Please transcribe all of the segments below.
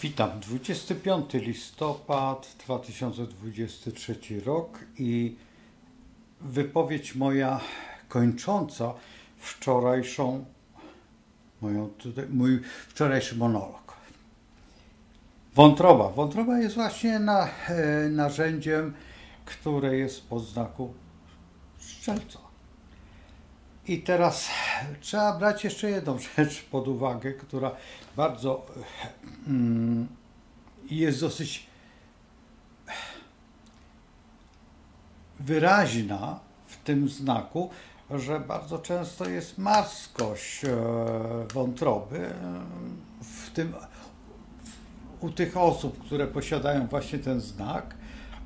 Witam, 25 listopad 2023 rok i wypowiedź moja kończąca mój wczorajszy monolog. Wątroba. Wątroba jest właśnie narzędziem, które jest pod znaku strzelca. I teraz trzeba brać jeszcze jedną rzecz pod uwagę, która bardzo jest dosyć wyraźna w tym znaku, że bardzo często jest marskość wątroby u tych osób, które posiadają właśnie ten znak,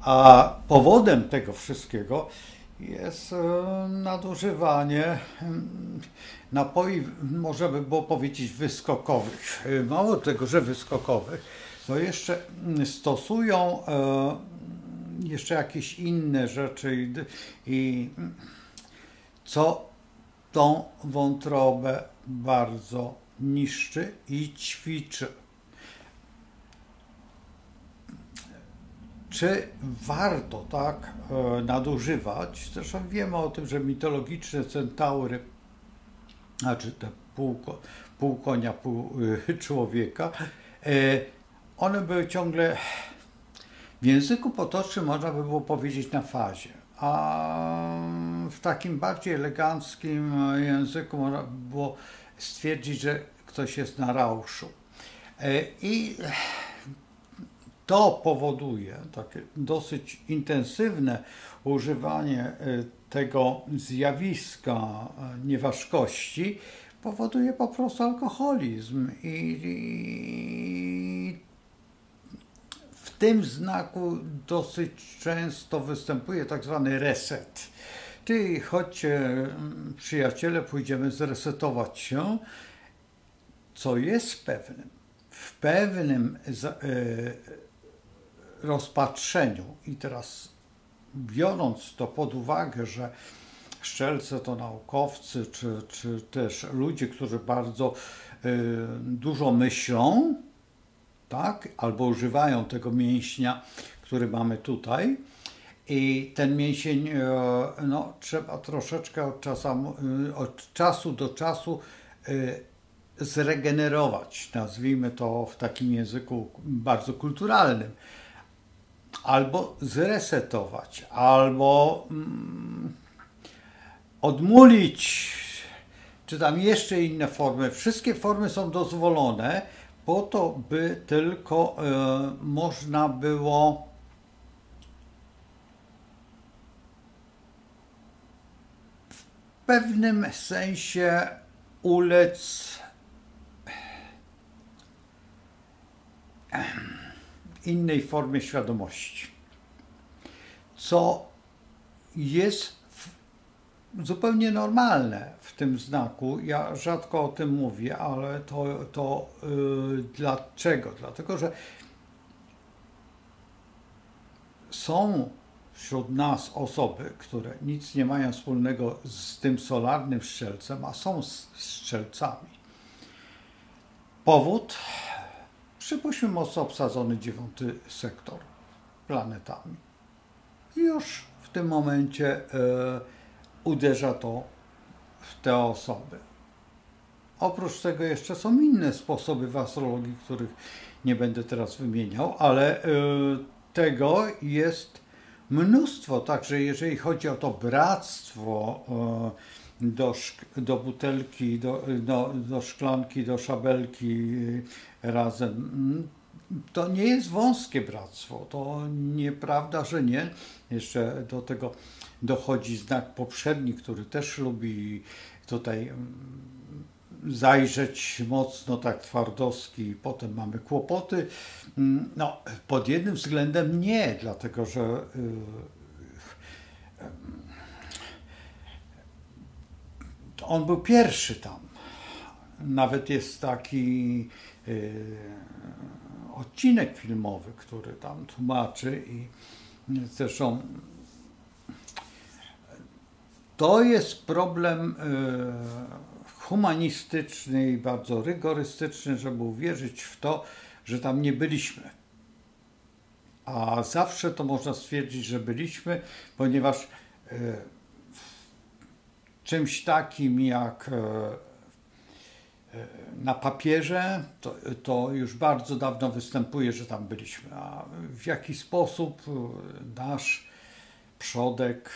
a powodem tego wszystkiego jest nadużywanie napoi, można by było powiedzieć, wyskokowych. Mało tego, że wyskokowych, to jeszcze stosują jeszcze jakieś inne rzeczy i co tą wątrobę bardzo niszczy i ćwiczy. Czy warto tak nadużywać? Zresztą wiemy o tym, że mitologiczne centaury, znaczy te pół konia, pół człowieka, one były ciągle w języku potocznym, można by było powiedzieć, na fazie, a w takim bardziej eleganckim języku można by było stwierdzić, że ktoś jest na rauszu. I to powoduje takie dosyć intensywne używanie tego zjawiska nieważkości, powoduje po prostu alkoholizm i w tym znaku dosyć często występuje tak zwany reset. Czyli chodźcie, przyjaciele, pójdziemy zresetować się, co jest pewnym. W pewnym rozpatrzeniu i teraz biorąc to pod uwagę, że strzelcy to naukowcy, czy też ludzie, którzy bardzo dużo myślą, tak, albo używają tego mięśnia, który mamy tutaj, i ten mięsień trzeba troszeczkę od czasu do czasu zregenerować, nazwijmy to w takim języku bardzo kulturalnym, albo zresetować, albo odmulić, czy tam jeszcze inne formy. Wszystkie formy są dozwolone po to, by tylko można było w pewnym sensie ulec innej formie świadomości, co jest zupełnie normalne w tym znaku. Ja rzadko o tym mówię, ale dlaczego? Dlatego, że są wśród nas osoby, które nic nie mają wspólnego z tym solarnym strzelcem, a są strzelcami. Powód? Przypuśćmy mocno obsadzony 9 sektor planetami. I już w tym momencie uderza to w te osoby. Oprócz tego jeszcze są inne sposoby w astrologii, których nie będę teraz wymieniał, ale tego jest mnóstwo. Także jeżeli chodzi o to bractwo do butelki, do szklanki, do szabelki razem, to nie jest wąskie bractwo, to nieprawda, że nie. Jeszcze do tego dochodzi znak poprzedni, który też lubi tutaj zajrzeć mocno, tak twardowski, i potem mamy kłopoty. No, pod jednym względem nie, dlatego że on był pierwszy tam. Nawet jest taki odcinek filmowy, który tam tłumaczy, i zresztą to jest problem humanistyczny i bardzo rygorystyczny, żeby uwierzyć w to, że tam nie byliśmy. A zawsze to można stwierdzić, że byliśmy, ponieważ czymś takim jak na papierze to już bardzo dawno występuje, że tam byliśmy. A w jaki sposób nasz przodek,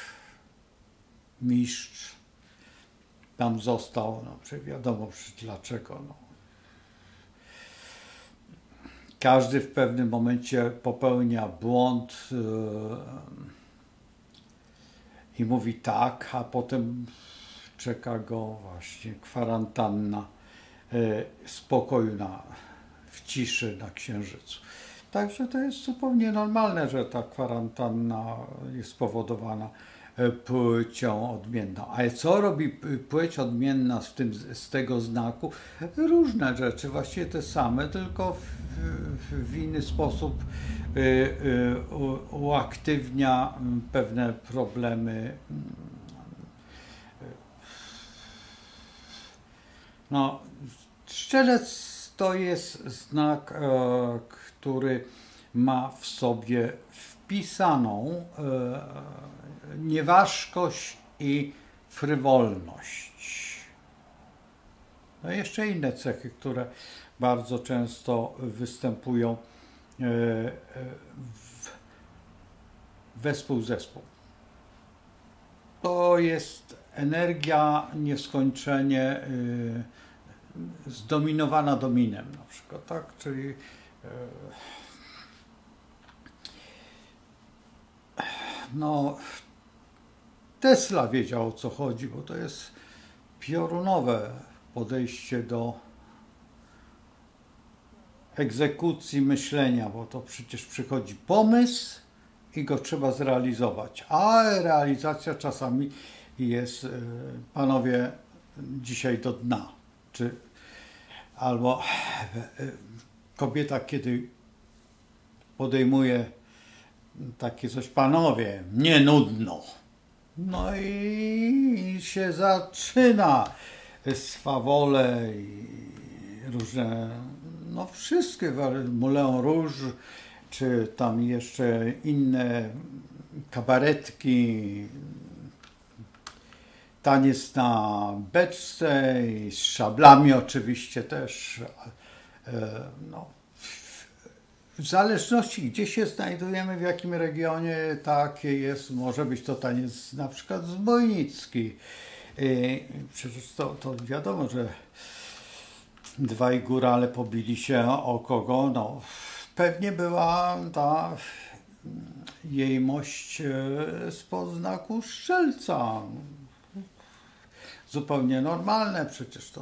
mistrz tam został, no wiadomo dlaczego. No. Każdy w pewnym momencie popełnia błąd i mówi tak, a potem czeka go właśnie kwarantanna spokoju w ciszy na Księżycu. Także to jest zupełnie normalne, że ta kwarantanna jest spowodowana płcią odmienną. Ale co robi płeć odmienna z tego znaku? Różne rzeczy, właściwie te same, tylko w inny sposób uaktywnia pewne problemy. No, strzelec to jest znak, który ma w sobie wpisaną nieważkość i frywolność. No jeszcze inne cechy, które bardzo często występują wespół zespół. To jest energia nieskończenie zdominowana dominem na przykład, tak? Czyli no Tesla wiedział, o co chodzi, bo to jest piorunowe podejście do egzekucji myślenia, bo to przecież przychodzi pomysł i go trzeba zrealizować, a realizacja czasami jest, panowie, dzisiaj do dna. Albo kobieta, kiedy podejmuje takie coś, panowie, nie nudno. No i się zaczyna swawole i różne, no wszystkie, Moulin Rouge, czy tam jeszcze inne kabaretki, taniec na beczce i z szablami oczywiście też. No, w zależności, gdzie się znajdujemy, w jakim regionie, takie jest, może być to taniec na przykład zbójnicki. Przecież to wiadomo, że dwaj górale pobili się o kogo, no pewnie była ta jejmość spod znaku strzelca. Zupełnie normalne, przecież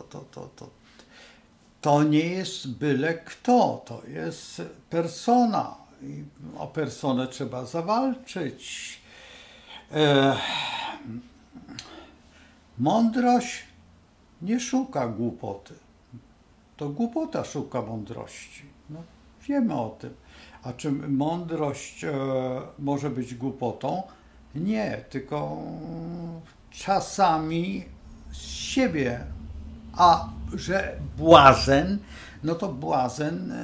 to nie jest byle kto, to jest persona i o personę trzeba zawalczyć. Mądrość nie szuka głupoty, to głupota szuka mądrości. No, wiemy o tym. A czy mądrość może być głupotą? Nie, tylko czasami z siebie. A że błazen, no to błazen,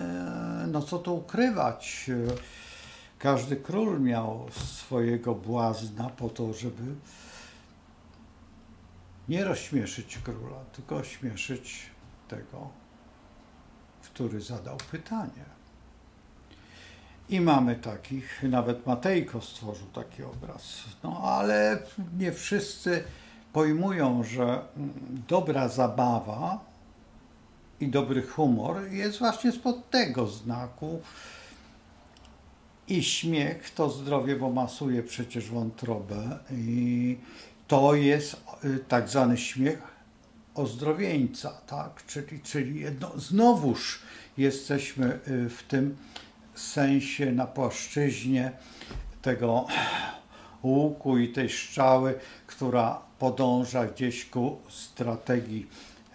no co tu ukrywać. Każdy król miał swojego błazna po to, żeby nie rozśmieszyć króla, tylko ośmieszyć tego, który zadał pytanie. I mamy takich, nawet Matejko stworzył taki obraz. No ale nie wszyscy pojmują, że dobra zabawa i dobry humor jest właśnie spod tego znaku. I śmiech to zdrowie, bo masuje przecież wątrobę. I to jest tak zwany śmiech ozdrowieńca, tak? Czyli znowuż jesteśmy w tym sensie na płaszczyźnie tego łuku i tej strzały, która podąża gdzieś ku strategii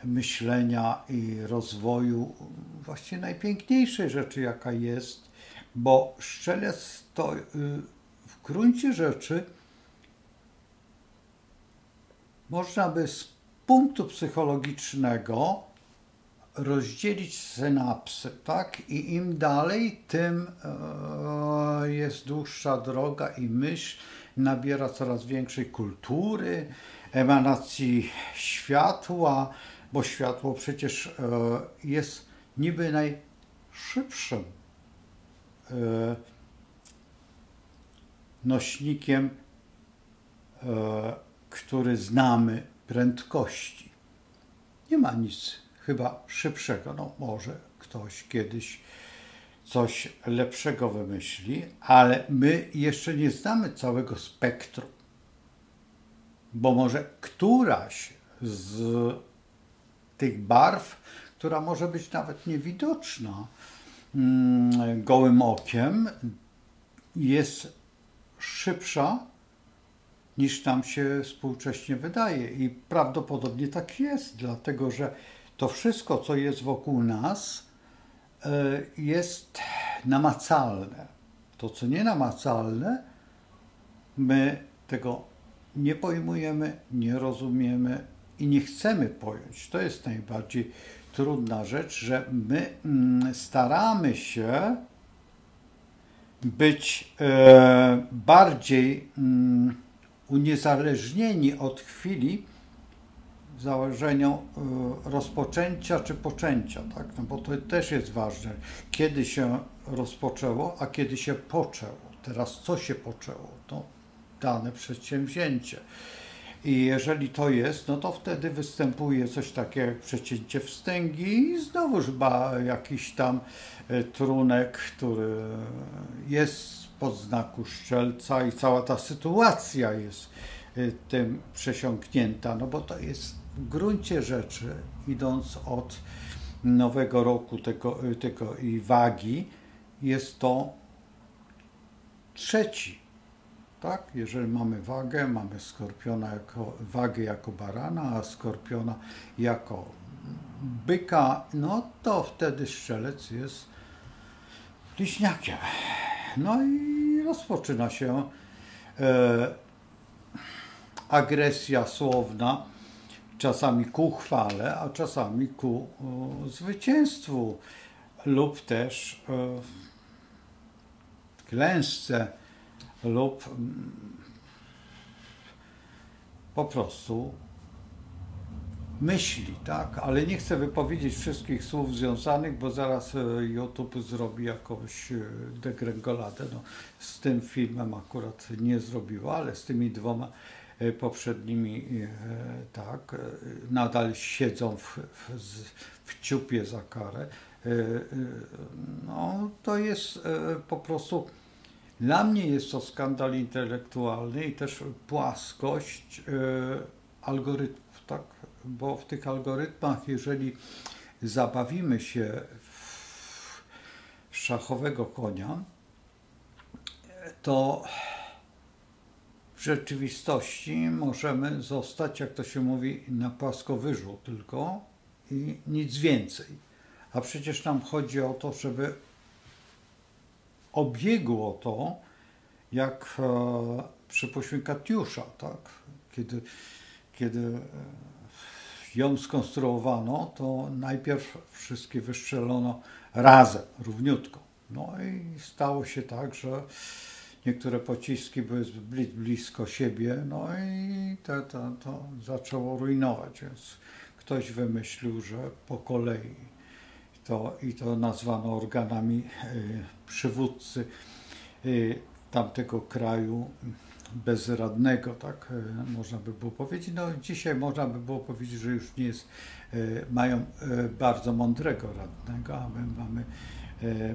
myślenia i rozwoju właśnie najpiękniejszej rzeczy, jaka jest, bo strzelec to w gruncie rzeczy można by z punktu psychologicznego rozdzielić synapsy, tak? I im dalej, tym jest dłuższa droga i myśl nabiera coraz większej kultury, emanacji światła, bo światło przecież jest niby najszybszym nośnikiem, który znamy, prędkości. Nie ma nic chyba szybszego. No może ktoś kiedyś coś lepszego wymyśli, ale my jeszcze nie znamy całego spektrum, bo może któraś z tych barw, która może być nawet niewidoczna gołym okiem, jest szybsza niż nam się współcześnie wydaje. I prawdopodobnie tak jest, dlatego że to wszystko, co jest wokół nas, jest namacalne. To, co nienamacalne, my tego nie pojmujemy, nie rozumiemy i nie chcemy pojąć. To jest najbardziej trudna rzecz, że my staramy się być bardziej uniezależnieni od chwili założenia rozpoczęcia czy poczęcia, tak? No bo to też jest ważne, kiedy się rozpoczęło, a kiedy się poczęło. Teraz co się poczęło? To dane przedsięwzięcie. I jeżeli to jest, no to wtedy występuje coś takiego jak przecięcie wstęgi i znowuż jakiś tam trunek, który jest pod znaku Strzelca i cała ta sytuacja jest tym przesiąknięta, no bo to jest w gruncie rzeczy, idąc od nowego roku tego i wagi, jest to trzeci. Tak? Jeżeli mamy wagę, mamy skorpiona wagę jako barana, a skorpiona jako byka, no to wtedy strzelec jest liśniakiem. No i rozpoczyna się agresja słowna, czasami ku chwale, a czasami ku zwycięstwu lub też klęsce lub po prostu myśli, tak? Ale nie chcę wypowiedzieć wszystkich słów związanych, bo zaraz YouTube zrobi jakąś degrengoladę. No, z tym filmem akurat nie zrobiło, ale z tymi dwoma poprzednimi tak, nadal siedzą w ciupie za karę. No, to jest po prostu, dla mnie jest to skandal intelektualny i też płaskość algorytmów, tak? Bo w tych algorytmach, jeżeli zabawimy się w szachowego konia, to w rzeczywistości możemy zostać, jak to się mówi, na płaskowyżu tylko i nic więcej. A przecież nam chodzi o to, żeby obiegło to, jak przypuśćmy Katiusza, tak? Kiedy ją skonstruowano, to najpierw wszystkie wystrzelono razem, równiutko. No i stało się tak, że niektóre pociski były zbyt blisko siebie, no i to zaczęło rujnować, więc ktoś wymyślił, że po kolei to nazwano organami przywódcy tamtego kraju bezradnego, tak można by było powiedzieć. No dzisiaj można by było powiedzieć, że już nie jest, mają bardzo mądrego radnego, a my mamy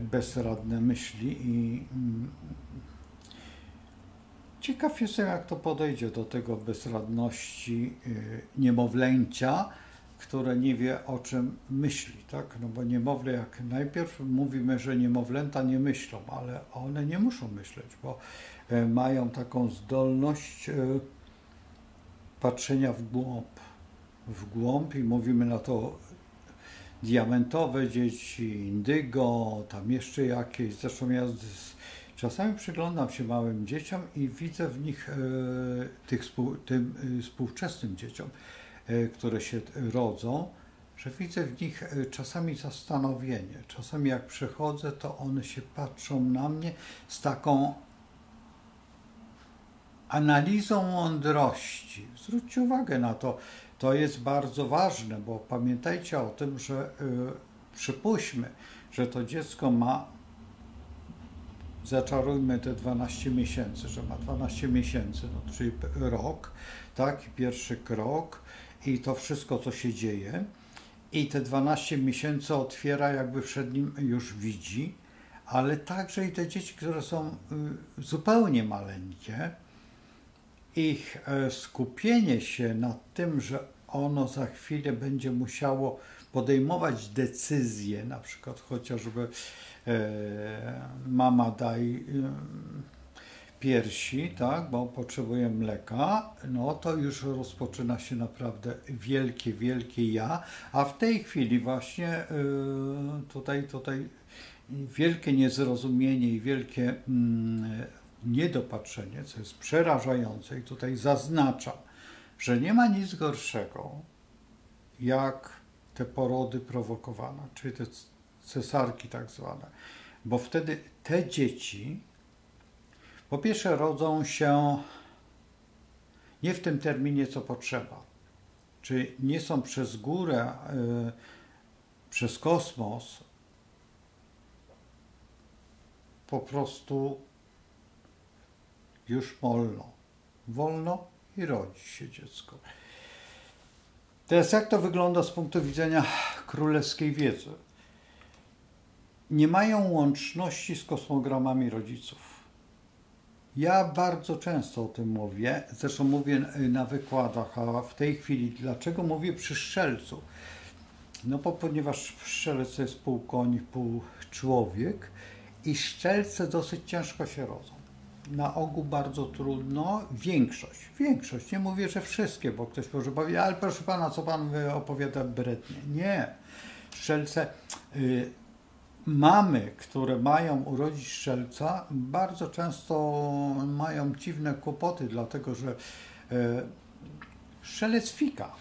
bezradne myśli i ciekaw jestem, jak to podejdzie do tego bezradności niemowlęcia, które nie wie, o czym myśli, tak? No bo niemowlę, jak najpierw mówimy, że niemowlęta nie myślą, ale one nie muszą myśleć, bo mają taką zdolność patrzenia w głąb i mówimy na to diamentowe dzieci, indygo, tam jeszcze jakieś. Zresztą ja czasami przyglądam się małym dzieciom i widzę w nich, tym współczesnym dzieciom, które się rodzą, że widzę w nich czasami zastanowienie. Czasami jak przychodzę, to one się patrzą na mnie z taką analizą mądrości. Zwróćcie uwagę na to, to jest bardzo ważne, bo pamiętajcie o tym, że przypuśćmy, że to dziecko ma, zaczarujmy te 12 miesięcy, że ma 12 miesięcy, no, czyli rok, tak, pierwszy krok i to wszystko, co się dzieje. I te 12 miesięcy otwiera, jakby przed nim już widzi, ale także i te dzieci, które są zupełnie maleńkie, ich skupienie się nad tym, że ono za chwilę będzie musiało podejmować decyzje, na przykład chociażby mama daj piersi, tak, bo potrzebuje mleka, no to już rozpoczyna się naprawdę wielkie, wielkie ja, a w tej chwili właśnie tutaj wielkie niezrozumienie i wielkie niedopatrzenie, co jest przerażające i tutaj zaznaczam, że nie ma nic gorszego jak te porody prowokowane, czyli te cesarki tak zwane, bo wtedy te dzieci po pierwsze rodzą się nie w tym terminie, co potrzeba, czyli nie są przez górę, przez kosmos po prostu już wolno i rodzi się dziecko. Teraz jak to wygląda z punktu widzenia królewskiej wiedzy? Nie mają łączności z kosmogramami rodziców. Ja bardzo często o tym mówię, zresztą mówię na wykładach, a w tej chwili dlaczego mówię przy Strzelcu? No bo ponieważ Strzelec to jest pół koń, pół człowiek i Strzelce dosyć ciężko się rodzą. Na ogół bardzo trudno, większość, nie mówię, że wszystkie, bo ktoś może powiedzieć, ale proszę pana, co pan opowiada brednie. Nie, Strzelce, mamy, które mają urodzić Strzelca, bardzo często mają dziwne kłopoty, dlatego że Strzelec fika,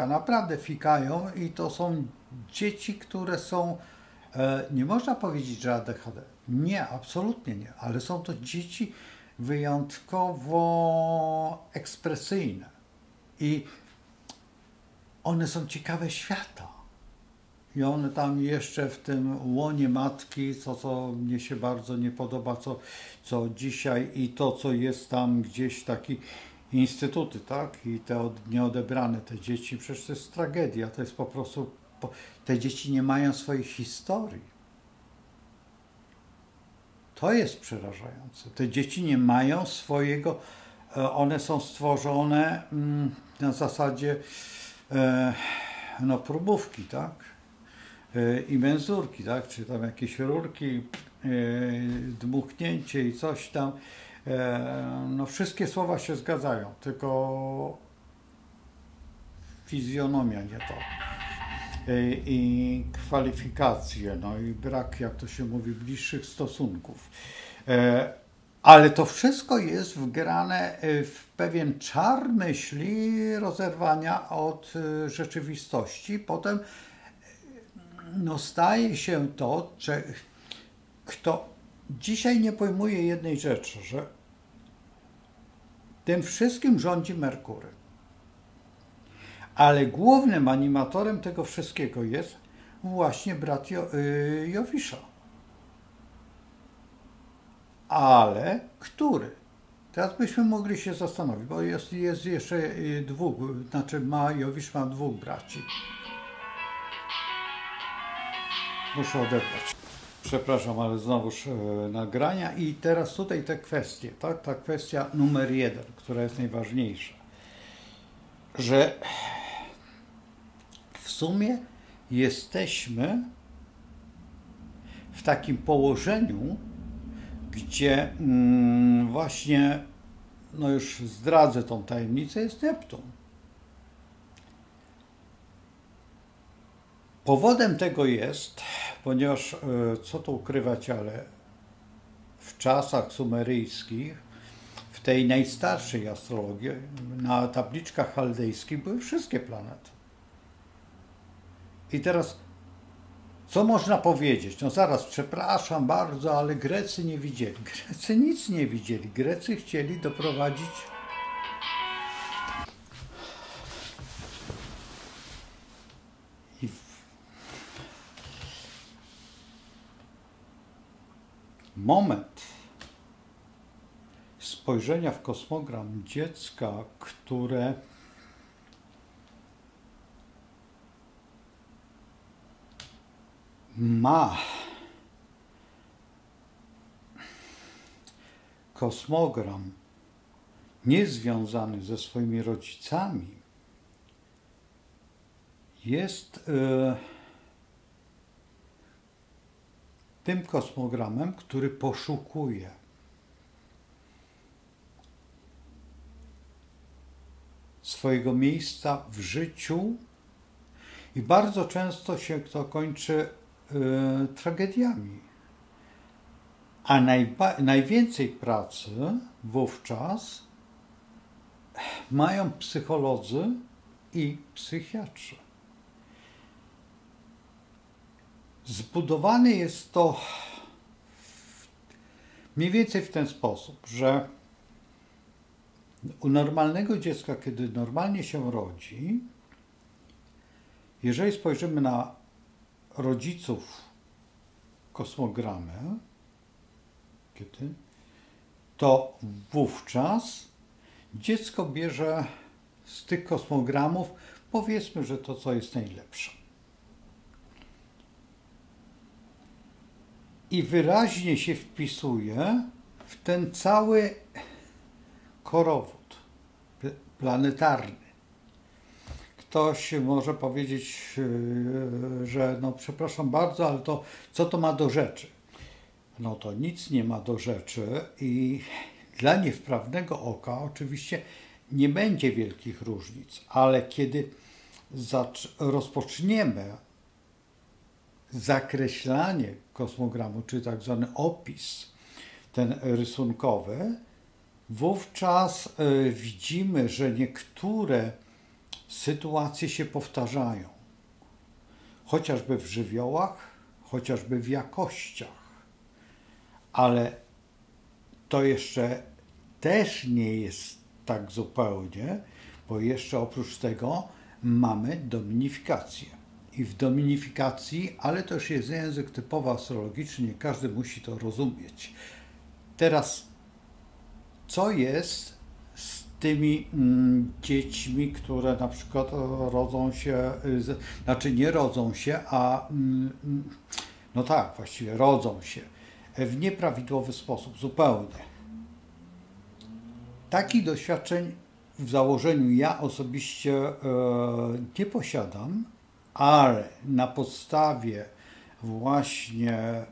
naprawdę fikają i to są dzieci, które są, nie można powiedzieć, że ADHD. Nie, absolutnie nie, ale są to dzieci wyjątkowo ekspresyjne i one są ciekawe świata. I one tam jeszcze w tym łonie matki, co mnie się bardzo nie podoba, co dzisiaj i to, co jest tam gdzieś taki instytuty, tak? I te nieodebrane, te dzieci, przecież to jest tragedia, to jest po prostu, te dzieci nie mają swojej historii. To jest przerażające. Te dzieci nie mają swojego, one są stworzone na zasadzie no, próbówki, tak? I menzurki, tak? Czy tam jakieś rurki, dmuchnięcie i coś tam. No wszystkie słowa się zgadzają, tylko fizjonomia nie to. I kwalifikacje, no i brak, jak to się mówi, bliższych stosunków. Ale to wszystko jest wgrane w pewien czar myśli, rozerwania od rzeczywistości. Potem no, staje się to, że kto dzisiaj nie pojmuje jednej rzeczy, że tym wszystkim rządzi Merkury. Ale głównym animatorem tego wszystkiego jest właśnie brat Jowisza. Ale który? Teraz byśmy mogli się zastanowić, bo jest jeszcze dwóch, znaczy Jowisz ma dwóch braci. Muszę odebrać. Przepraszam, ale znowuż nagrania. I teraz tutaj te kwestie, tak? Ta kwestia numer 1, która jest najważniejsza. Że w sumie jesteśmy w takim położeniu, gdzie właśnie, no już zdradzę tą tajemnicę, jest Neptun. Powodem tego jest, ponieważ, co tu ukrywać, ale w czasach sumeryjskich, w tej najstarszej astrologii, na tabliczkach chaldejskich były wszystkie planety. I teraz, co można powiedzieć? No zaraz, przepraszam bardzo, ale Grecy nie widzieli. Grecy nic nie widzieli. Grecy chcieli doprowadzić moment spojrzenia w kosmogram dziecka, które ma kosmogram niezwiązany ze swoimi rodzicami, jest tym kosmogramem, który poszukuje swojego miejsca w życiu i bardzo często się to kończy tragediami. A najwięcej pracy wówczas mają psycholodzy i psychiatrzy. Zbudowane jest to mniej więcej w ten sposób, że u normalnego dziecka, kiedy normalnie się rodzi, jeżeli spojrzymy na rodziców kosmogramy, to wówczas dziecko bierze z tych kosmogramów, powiedzmy, że to, co jest najlepsze. I wyraźnie się wpisuje w ten cały korowód planetarny. Ktoś może powiedzieć, że no przepraszam bardzo, ale to co to ma do rzeczy? No to nic nie ma do rzeczy i dla niewprawnego oka oczywiście nie będzie wielkich różnic, ale kiedy rozpoczniemy zakreślanie kosmogramu, czy tak zwany opis ten rysunkowy, wówczas widzimy, że niektóre sytuacje się powtarzają. Chociażby w żywiołach, chociażby w jakościach. Ale to jeszcze też nie jest tak zupełnie, bo jeszcze oprócz tego mamy dominifikację. I w dominifikacji, ale to już jest język typowo astrologiczny, nie każdy musi to rozumieć. Teraz, co jest z tymi dziećmi, które na przykład rodzą się, znaczy nie rodzą się, a no tak, właściwie rodzą się w nieprawidłowy sposób, zupełnie. Takich doświadczeń w założeniu ja osobiście nie posiadam, ale na podstawie właśnie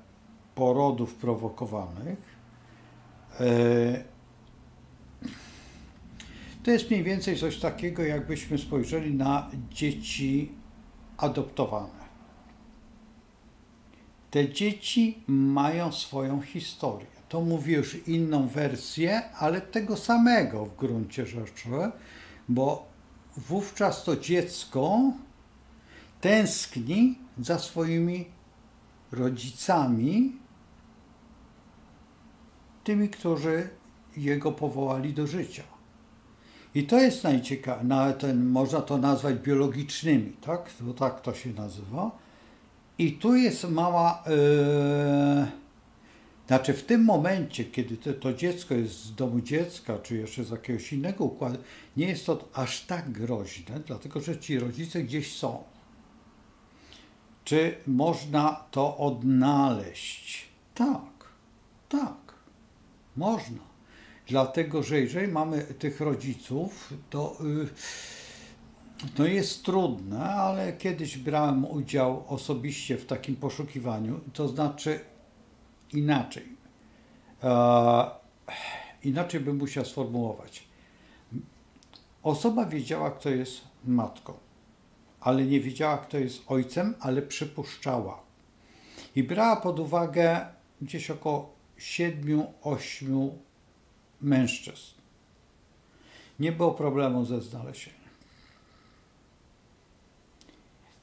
porodów prowokowanych to jest mniej więcej coś takiego, jakbyśmy spojrzeli na dzieci adoptowane. Te dzieci mają swoją historię. To mówię już inną wersję, ale tego samego w gruncie rzeczy, bo wówczas to dziecko tęskni za swoimi rodzicami, tymi, którzy jego powołali do życia. I to jest najciekawsze, można to nazwać biologicznymi, tak? Bo tak to się nazywa. I tu jest mała, znaczy w tym momencie, kiedy to dziecko jest z domu dziecka, czy jeszcze z jakiegoś innego układu, nie jest to aż tak groźne, dlatego że ci rodzice gdzieś są. Czy można to odnaleźć? Tak, można. Dlatego, że jeżeli mamy tych rodziców, to no jest trudne, ale kiedyś brałem udział osobiście w takim poszukiwaniu, to znaczy inaczej. Inaczej bym musiał sformułować. Osoba wiedziała, kto jest matką, ale nie wiedziała, kto jest ojcem, ale przypuszczała. I brała pod uwagę gdzieś około 7-8 mężczyzn. Nie było problemu ze znalezieniem.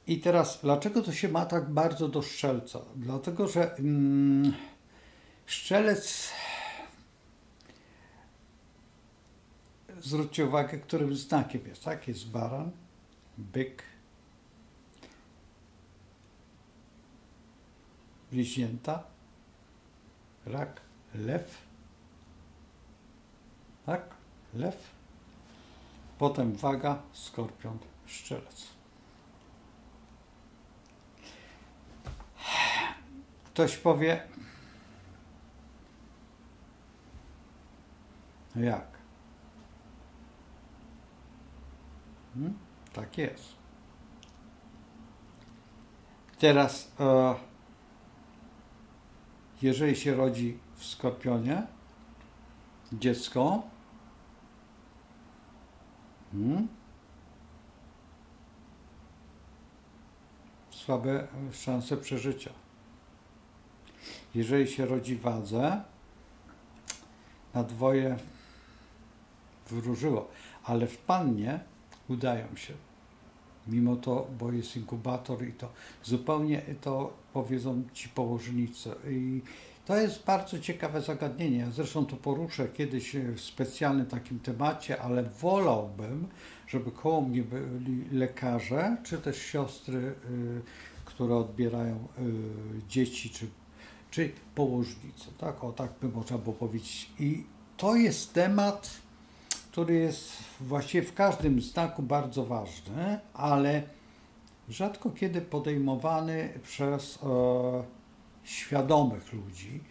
I teraz, dlaczego to się ma tak bardzo do Strzelca? Dlatego, że Strzelec, zwróćcie uwagę, którym znakiem jest, tak? Jest baran, byk, bliźnięta, rak, lew, tak? Lew, potem waga, skorpion, strzelec. Ktoś powie, no jak? Tak jest. Teraz, jeżeli się rodzi w skorpionie dziecko, słabe szanse przeżycia. Jeżeli się rodzi w wadze, na dwoje wróżyło, ale w pannie udają się. Mimo to, bo jest inkubator i to zupełnie to powiedzą ci położnicy. I to jest bardzo ciekawe zagadnienie. Ja zresztą to poruszę kiedyś w specjalnym takim temacie, ale wolałbym, żeby koło mnie byli lekarze, czy też siostry, które odbierają dzieci, czy położnicy. Tak, o tak by można było powiedzieć. I to jest temat, który jest właściwie w każdym znaku bardzo ważny, ale rzadko kiedy podejmowany przez świadomych ludzi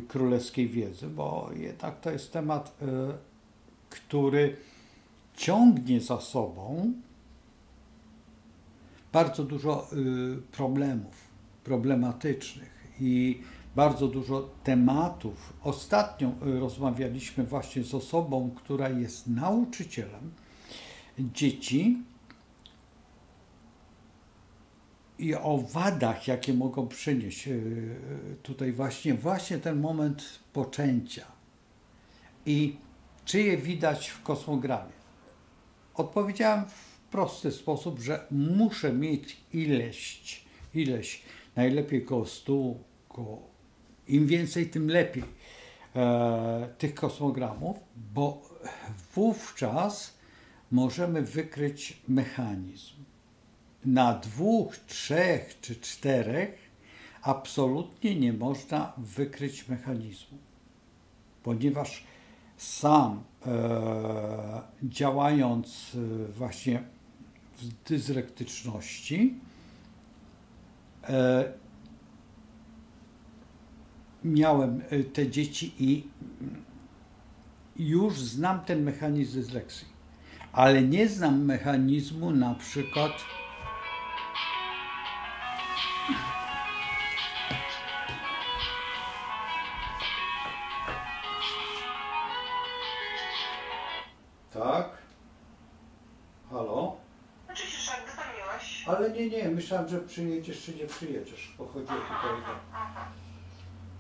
królewskiej wiedzy, bo jednak to jest temat, który ciągnie za sobą bardzo dużo problemów, problematycznych i bardzo dużo tematów. Ostatnio rozmawialiśmy właśnie z osobą, która jest nauczycielem dzieci i o wadach, jakie mogą przynieść tutaj właśnie ten moment poczęcia. I czy je widać w kosmogramie? Odpowiedziałem w prosty sposób, że muszę mieć ileś najlepiej koło 100, im więcej, tym lepiej tych kosmogramów, bo wówczas możemy wykryć mechanizm. Na 2, 3 czy 4 absolutnie nie można wykryć mechanizmu, ponieważ sam działając właśnie w dyslektyczności miałem te dzieci i już znam ten mechanizm dysleksji, ale nie znam mechanizmu na przykład tak? Halo? Oczywiście, jak dzwoniłeś. Ale nie, myślałem, że przyjedziesz czy nie przyjedziesz, bo chodziło tutaj o...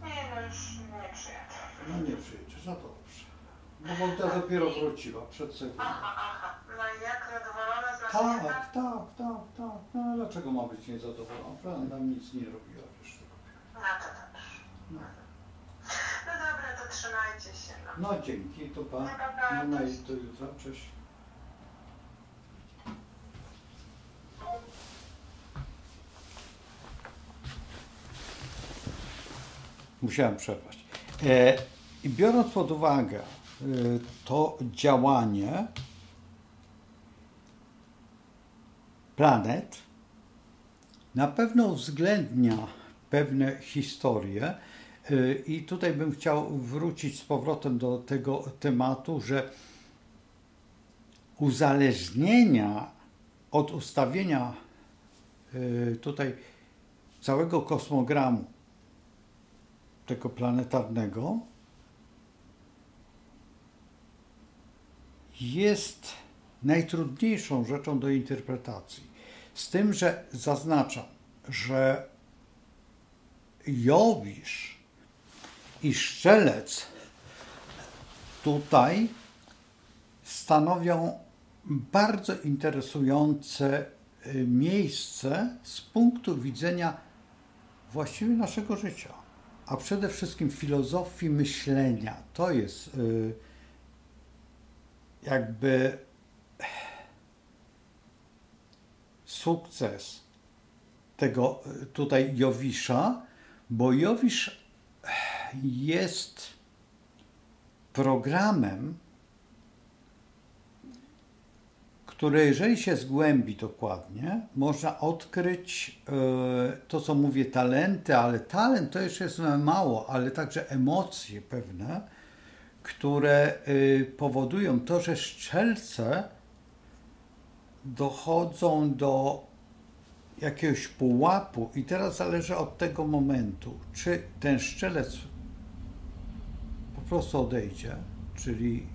Nie, no już nie przyjadę. No nie przyjedziesz, no to dobrze. No bo ta dopiero wróciła przed sekundą. Aha. No i jak zadowolona z Tak. No a dlaczego ma być niezadowolona? Prawda, nam nic nie robiła, wiesz tego. No to dobrze. No dobra, to trzymajcie się. No, No dzięki, to pa. No i do jutra, cześć. Musiałem przerwać. I biorąc pod uwagę to działanie planet, na pewno uwzględnia pewne historie i tutaj bym chciał wrócić z powrotem do tego tematu, że uzależnienia od ustawienia tutaj całego kosmogramu tego planetarnego jest najtrudniejszą rzeczą do interpretacji. Z tym, że zaznaczam, że Jowisz i Strzelec tutaj stanowią bardzo interesujące miejsce z punktu widzenia właściwie naszego życia, a przede wszystkim filozofii myślenia. To jest jakby sukces tego tutaj Jowisza, bo Jowisz jest programem, które jeżeli się zgłębi dokładnie, można odkryć to, co mówię, talenty, ale talent to jeszcze jest mało, ale także emocje pewne, które powodują to, że strzelce dochodzą do jakiegoś pułapu i teraz zależy od tego momentu, czy ten strzelec po prostu odejdzie, czyli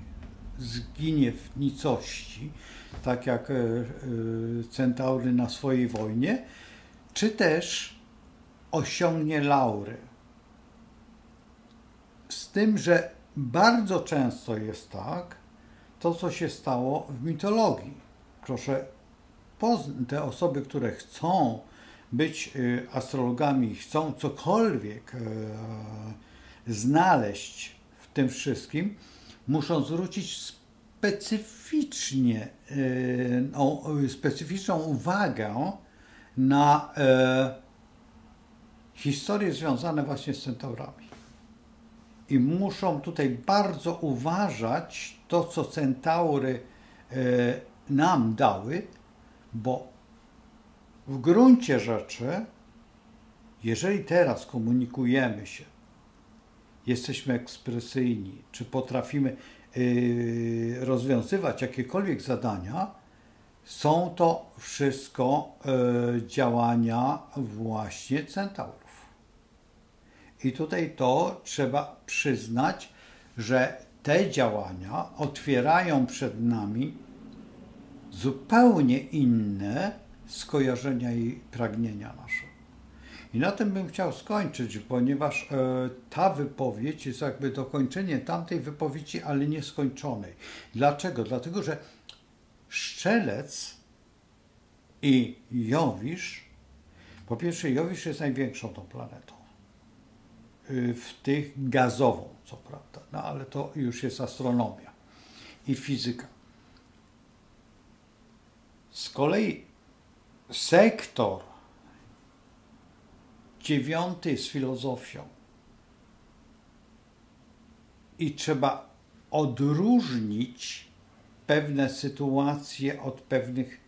zginie w nicości, tak jak centaury na swojej wojnie, czy też osiągnie laury. Z tym, że bardzo często jest tak, to co się stało w mitologii. Proszę, te osoby, które chcą być astrologami, chcą cokolwiek znaleźć w tym wszystkim, muszą zwrócić specyficzną uwagę na historie związane właśnie z centaurami. I muszą tutaj bardzo uważać to, co centaury nam dały, bo w gruncie rzeczy, jeżeli teraz komunikujemy się, jesteśmy ekspresyjni, czy potrafimy rozwiązywać jakiekolwiek zadania, są to wszystko działania właśnie centaurów. I tutaj to trzeba przyznać, że te działania otwierają przed nami zupełnie inne skojarzenia i pragnienia nasze. I na tym bym chciał skończyć, ponieważ ta wypowiedź jest jakby dokończeniem tamtej wypowiedzi, ale nieskończonej. Dlaczego? Dlatego, że Strzelec i Jowisz, po pierwsze Jowisz jest największą tą planetą, w tych gazową, co prawda, no ale to już jest astronomia i fizyka. Z kolei sektor 9 z filozofią i trzeba odróżnić pewne sytuacje od pewnych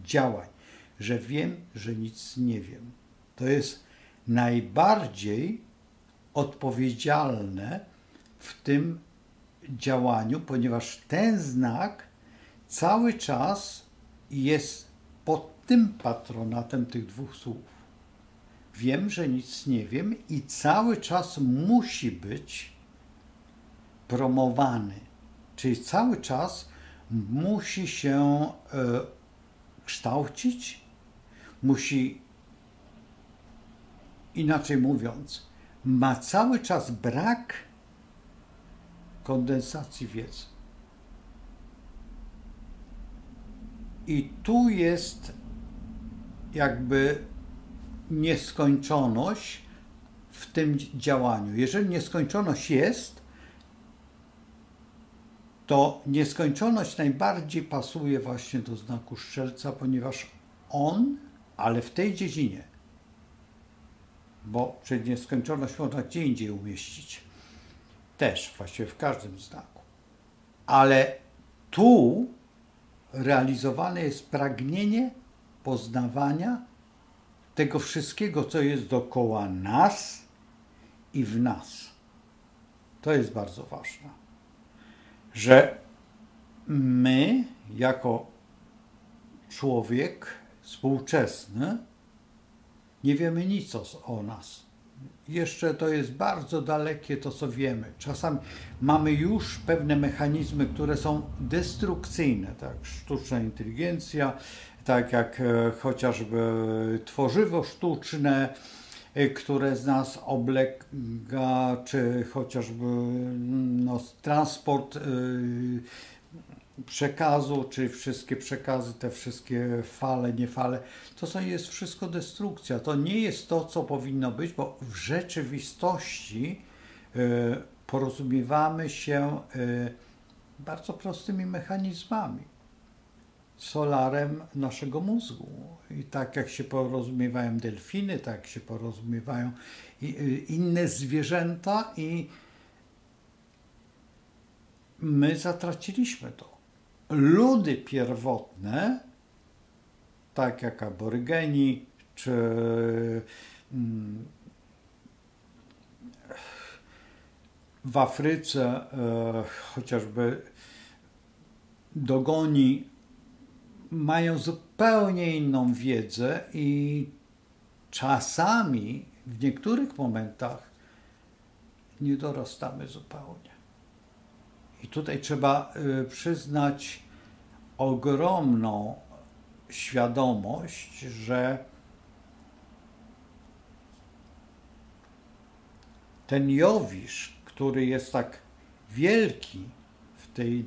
działań, że wiem, że nic nie wiem. To jest najbardziej odpowiedzialne w tym działaniu, ponieważ ten znak cały czas jest pod tym patronatem tych dwóch słów. Wiem, że nic nie wiem i cały czas musi być promowany. Czyli cały czas musi się kształcić, musi, inaczej mówiąc, ma cały czas brak kondensacji wiedzy. I tu jest jakby nieskończoność w tym działaniu. Jeżeli nieskończoność jest, to nieskończoność najbardziej pasuje właśnie do znaku Strzelca, ponieważ on, ale w tej dziedzinie, bo przecież nieskończoność można gdzie indziej umieścić, też właściwie w każdym znaku, ale tu realizowane jest pragnienie poznawania tego wszystkiego, co jest dookoła nas i w nas. To jest bardzo ważne, że my jako człowiek współczesny nie wiemy nic o nas. Jeszcze to jest bardzo dalekie to, co wiemy. Czasami mamy już pewne mechanizmy, które są destrukcyjne, tak jak sztuczna inteligencja, tak jak chociażby tworzywo sztuczne, które z nas oblega, czy chociażby transport przekazu, czy wszystkie przekazy, te wszystkie fale, nie fale, jest wszystko destrukcja. To nie jest to, co powinno być, bo w rzeczywistości porozumiewamy się bardzo prostymi mechanizmami. Solarem naszego mózgu. I tak jak się porozumiewają delfiny, tak jak się porozumiewają inne zwierzęta i my zatraciliśmy to. Ludy pierwotne, tak jak aborygeni, czy w Afryce chociażby dogoni, mają zupełnie inną wiedzę i czasami w niektórych momentach nie dorastamy zupełnie. I tutaj trzeba przyznać ogromną świadomość, że ten Jowisz, który jest tak wielki w tej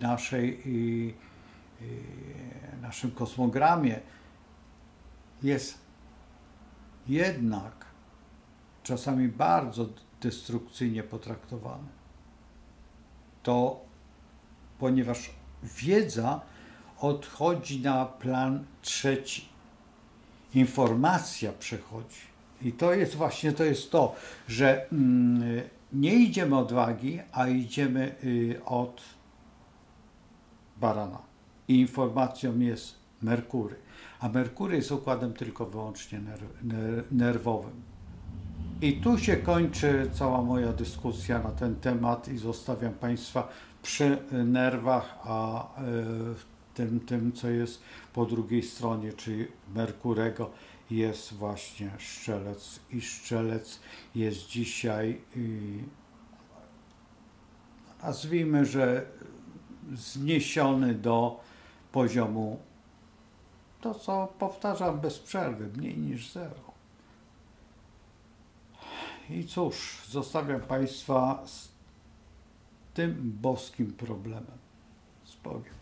naszym kosmogramie, jest jednak czasami bardzo destrukcyjnie potraktowany. To ponieważ wiedza odchodzi na plan trzeci. Informacja przechodzi. I to jest właśnie to, że nie idziemy od wagi, a idziemy od barana. I informacją jest Merkury. A Merkury jest układem tylko wyłącznie nerwowym. I tu się kończy cała moja dyskusja na ten temat i zostawiam Państwa przy nerwach, a tym, co jest po drugiej stronie, czyli Merkurego, jest właśnie Strzelec. I Strzelec jest dzisiaj, nazwijmy, że zniesiony do poziomu, to co powtarzam bez przerwy, mniej niż zero. I cóż, zostawiam Państwa z tym boskim problemem. Z Bogiem.